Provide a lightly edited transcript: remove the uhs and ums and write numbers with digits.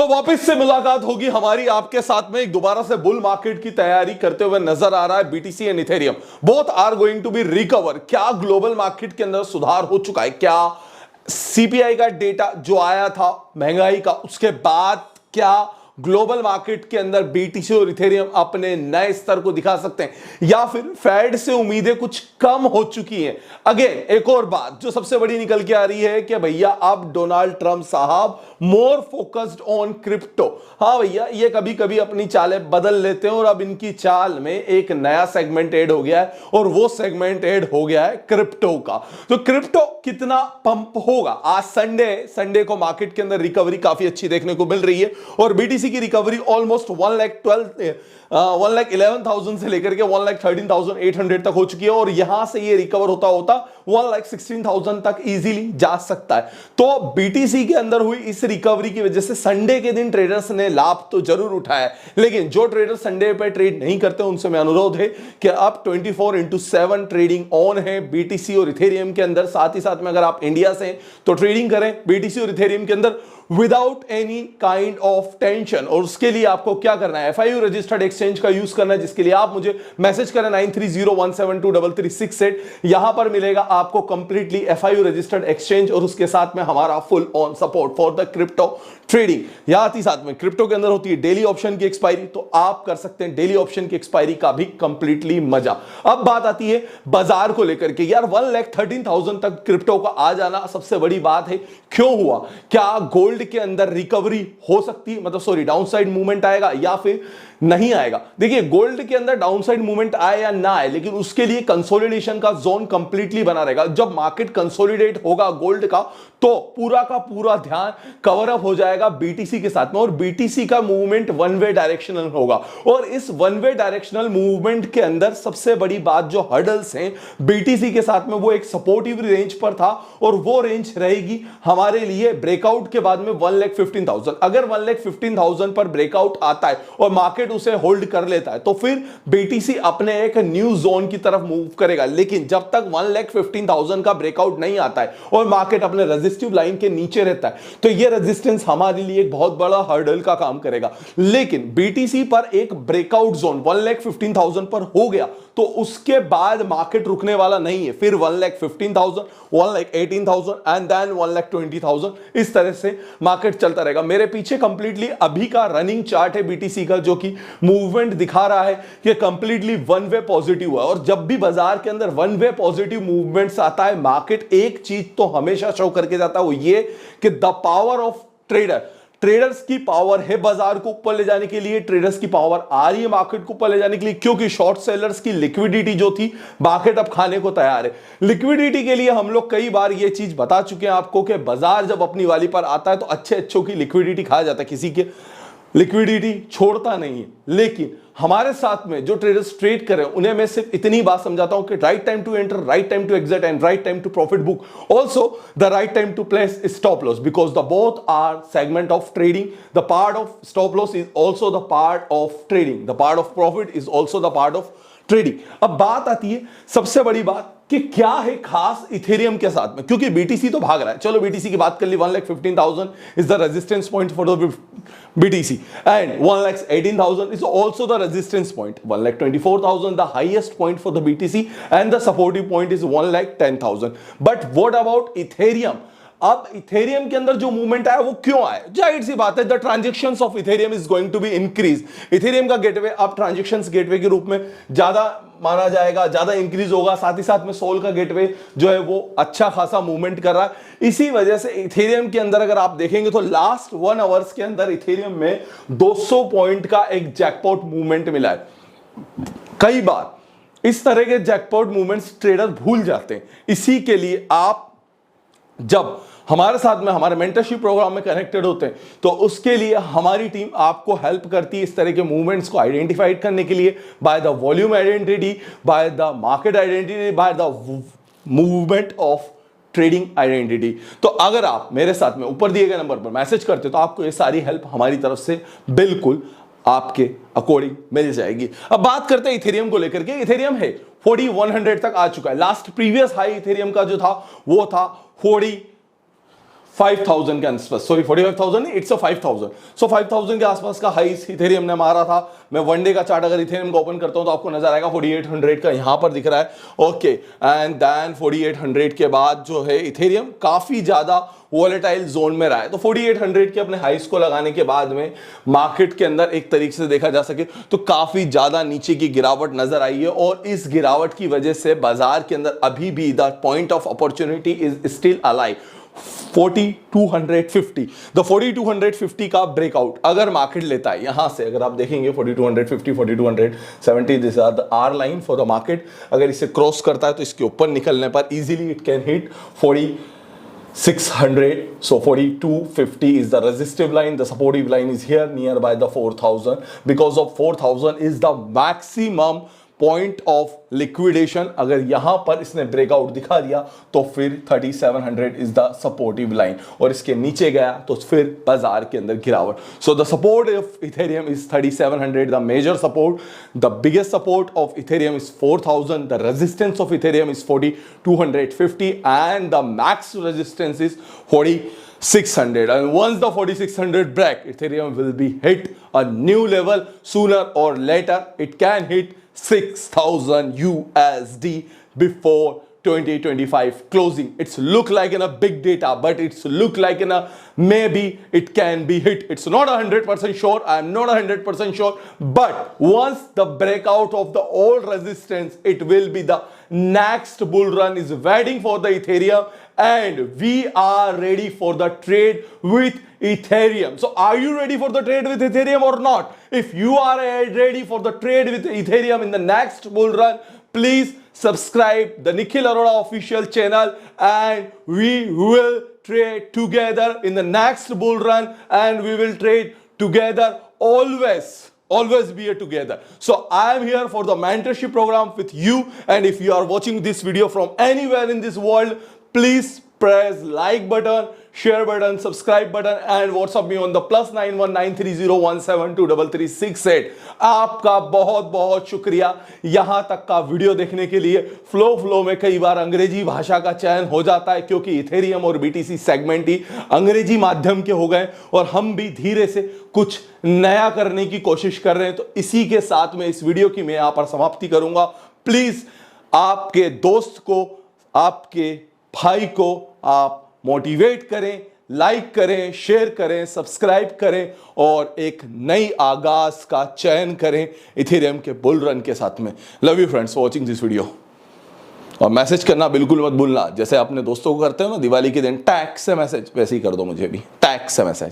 वापस से मुलाकात होगी हमारी आपके साथ में एक दोबारा से बुल मार्केट की तैयारी करते हुए नजर आ रहा है। BTC and Ethereum both are going to be recover. क्या ग्लोबल मार्केट के अंदर सुधार हो चुका है? क्या सीपीआई का डेटा जो आया था महंगाई का, उसके बाद क्या ग्लोबल मार्केट के अंदर बीटीसी और इथेरियम अपने नए स्तर को दिखा सकते हैं, या फिर फेड से उम्मीदें कुछ कम हो चुकी हैं? अगेन एक और बात जो सबसे बड़ी निकल के आ रही है कि भैया अब डोनाल्ड ट्रंप साहब मोर फोकस्ड ऑन क्रिप्टो। हाँ भैया, ये कभी कभी अपनी चालें बदल लेते हैं और अब इनकी चाल में एक नया सेगमेंट ऐड हो गया है और वो सेगमेंट ऐड हो गया है क्रिप्टो का। तो क्रिप्टो कितना पंप होगा? आज संडे को मार्केट के अंदर रिकवरी काफी अच्छी देखने को मिल रही है और बीटीसी की रिकवरी ऑलमोस्ट 1,11,000 से लेकर के 1,13,800 तक हो चुकी है और यहां से ये रिकवर होता होता 1,16,000 तक इजीली जा सकता है। तो बीटीसी के अंदर हुई इस रिकवरी की वजह से संडे के दिन ट्रेडर्स ने लाभ तो जरूर उठाया, लेकिन जो ट्रेडर्स संडे पे ट्रेड नहीं करते उनसे मैं अनुरोध है कि अब 24/7 ट्रेडिंग ऑन है बीटीसी और इथेरियम के अंदर। साथ ही साथ में अगर आप इंडिया से हैं तो ट्रेडिंग करें बीटीसी और इथेरियम के अंदर without any kind of tension. और उसके लिए आपको क्या करना है? FIU रजिस्टर्ड एक्सचेंज का यूज करना है, जिसके लिए आप मुझे मैसेज करें 9301723368। यहां पर मिलेगा आपको कंप्लीटली FIU रजिस्टर्ड एक्सचेंज और उसके साथ में हमारा full on support for the crypto trading. याद ही साथ में क्रिप्टो के अंदर होती है डेली ऑप्शन की एक्सपायरी, तो आप कर सकते हैं डेली ऑप्शन की एक्सपायरी का भी कंप्लीटली मजा। अब बात आती है बाजार को लेकर के। यार 1,13,000 तक क्रिप्टो का आ जाना सबसे बड़ी बात है। क्यों हुआ? क्या गोल्ड के अंदर रिकवरी हो सकती है, मतलब सॉरी डाउनसाइड मूवमेंट आएगा या फिर नहीं आएगा? देखिए, गोल्ड के अंदर डाउनसाइड मूवमेंट आए या ना आए, लेकिन उसके लिए कंसोलिडेशन का जोन कंप्लीटली बना रहेगा। जब मार्केट कंसोलिडेट होगा गोल्ड का, तो पूरा का पूरा ध्यान कवर अप हो जाएगा बीटीसी के साथ में और बीटीसी का मूवमेंट वन वे डायरेक्शनल होगा। और इस वन वे डायरेक्शनल मूवमेंट के अंदर सबसे बड़ी बात जो हर्डल्स हैं बीटीसी के साथ में, वो एक सपोर्टिव रेंज पर था और वो रेंज रहेगी हमारे लिए ब्रेकआउट के बाद में 1,15,000। अगर 1,15,000 पर ब्रेकआउट आता है और मार्केट उसे होल्ड कर लेता है तो फिर बीटीसी अपने एक न्यू जोन की तरफ मूव करेगा। लेकिन जब तक 1,15,000 का ब्रेकआउट नहीं आता है और मार्केट अपने रेजिस्टिव लाइन के नीचे रहता है, तो यह रेजिस्टेंस हमारे लिए एक बहुत बड़ा हर्डल का काम करेगा। लेकिन बीटीसी पर एक ब्रेकआउट जोन 1,15,000 पर हो गया तो उसके बाद मार्केट रुकने वाला नहीं है। फिर 1,15,000, 1,18,000 एंड देन 1,20,000, इस तरह से मार्केट चलता रहेगा। मेरे पीछे कंप्लीटली अभी का रनिंग चार्ट है बीटीसी का, जो कि मूवमेंट दिखा रहा है कि कंप्लीटली वन वे पॉजिटिव है। और जब भी बाजार के अंदर वन वे पॉजिटिव मूवमेंट्स आता है, मार्केट एक चीज तो हमेशा शो करके जाता है, वो ये कि द पावर ऑफ ट्रेडर्स की पावर है बाजार को ऊपर ले जाने के लिए। ट्रेडर्स की पावर आ रही है मार्केट को ऊपर ले जाने के लिए, क्योंकि शॉर्ट सेलर्स की लिक्विडिटी जो थी मार्केट अब खाने को तैयार है। लिक्विडिटी के लिए हम लोग कई बार ये चीज बता चुके हैं आपको कि बाजार जब अपनी वाली पर आता है तो अच्छों की लिक्विडिटी खाया जाता है, किसी के लिक्विडिटी छोड़ता नहीं है। लेकिन हमारे साथ में जो ट्रेडर्स ट्रेड कर रहे हैं उन्हें मैं सिर्फ इतनी बात समझाता हूं कि right time to enter, right time to exit and right time to profit book, also the right time to place stop loss, because the both are segment of trading. The part of stop loss is also the part of trading, the part of profit is also the part of trading. अब बात आती है सबसे बड़ी बात कि क्या है खास इथेरियम के साथ में, क्योंकि बीटीसी तो भाग रहा है। चलो बीटीसी की बात कर ली, 1,15,000 is the resistance point for the BTC and 1,18,000 is also the resistance point, 1,24,000 the highest point for the BTC and the supportive point is 1,10,000. But what about Ethereum? अब इथेरियम के अंदर जो मूवमेंट आया वो क्यों आया? जाहिर सी बात है, the transactions of Ethereum is going to be increase. Ethereum का गेटवे अब ट्रांजैक्शंस गेटवे के रूप में ज्यादा माना जाएगा, ज्यादा इंक्रीज होगा। साथ ही साथ में सोल का गेटवे जो है वो अच्छा खासा मूवमेंट कर रहा है। इसी वजह से इथेरियम के अंदर अगर आप देखेंगे तो लास्ट 1 आवर्स के अंदर इथेरियम में 200 पॉइंट का एक जैकपॉट मूवमेंट मिला है। कई बार इस तरह के जैकपॉट मूवमेंट्स ट्रेडर भूल जाते हैं। इसी के लिए आप जब हमारे साथ में हमारे मेंटरशिप प्रोग्राम में कनेक्टेड होते हैं तो उसके लिए हमारी टीम आपको हेल्प करती है इस तरह के मूवमेंट्स को आइडेंटिफाई करने के लिए, by the volume identity, by the market identity, by the movement of trading identity. तो अगर आप मेरे साथ में ऊपर दिए गए नंबर पर मैसेज करते तो आपको ये सारी हेल्प हमारी तरफ से बिल्कुल आपके अकॉर्डिंग मिल जाएगी। अब बात करते हैं इथेरियम को लेकर के। इथेरियम है 4100 तक आ चुका है। लास्ट प्रीवियस हाई इथेरियम का जो था वो था 40 5000 के आसपास, सॉरी 45,000 नहीं, इट्स 5000। सो 5000 के आसपास का हाई इथेरियम ने मारा था। मैं वन डे का चार्ट अगर इथेरियम को ओपन करता हूं तो आपको नजर आएगा 4800 का यहां पर दिख रहा है। ओके, एंड देन 4800 के बाद जो है इथेरियम काफी ज्यादा वॉलेटाइल जोन में रहा है। तो 4800 के अपने हाइस को लगाने के बाद में मार्केट के अंदर एक तरीके से देखा जा सके तो काफी ज्यादा नीचे की गिरावट नजर आई है, और इस गिरावट की वजह से बाजार के अंदर अभी भी the point of opportunity is still alive 4250। The 4250 का ब्रेकआउट अगर मार्केट लेता है यहां से, अगर आप देखेंगे 4250 4270 this are the R line for the market, अगर इसे क्रॉस करता है तो इसके ऊपर निकलने पर easily it can hit 4600। So 4250 is the resistive line. The supportive line is here nearby the 4000, because of 4000 is the maximum point of liquidation। अगर यहां पर इसने ब्रेकआउट दिखा दिया तो फिर 3700 is the supportive line, और इसके नीचे गया तो फिर बाजार के अंदर गिरावट। So the support of Ethereum is 3700, the major support, the biggest support of Ethereum is 4000, the resistance of Ethereum is 4250, and the max resistance is 4600, and once the 4600 break, Ethereum will be hit a new level. Sooner or later it can hit 6000 USD before 2025 closing. It's look like in a big data, but it's look like in a maybe it can be hit. It's not 100% sure. I'm not 100% sure, but once the breakout of the old resistance, it will be the next bull run is waiting for the Ethereum, and we are ready for the trade with Ethereum. So are you ready for the trade with Ethereum or not? If you are ready for the trade with Ethereum in the next bull run, please subscribe the Nikhil Arora official channel, and we will trade together in the next bull run, and we will trade together always be here together. So I am here for the mentorship program with you, and if you are watching this video from anywhere in this world, please press like button, share button, subscribe button, and WhatsApp me on the +919301723368। आपका बहुत बहुत शुक्रिया यहां तक का video देखने के लिए। फ्लो में कई बार अंग्रेजी भाषा का चयन हो जाता है, क्योंकि इथेरियम और बीटीसी सेगमेंट ही अंग्रेजी माध्यम के हो गए, और हम भी धीरे से कुछ नया करने की कोशिश कर रहे हैं। तो इसी के साथ में इस वीडियो की मैं यहां पर समाप्ति करूंगा। प्लीज आपके दोस्त को, आपके भाई को आप मोटिवेट करें, लाइक करें, शेयर करें, सब्सक्राइब करें, और एक नई आगाज का चयन करें इथेरियम के बुल रन के साथ में। Love you friends for watching this video, और मैसेज करना बिल्कुल मत भूलना। जैसे अपने दोस्तों को करते हो ना दिवाली के दिन टैग से मैसेज, वैसे ही कर दो मुझे भी टैग से मैसेज।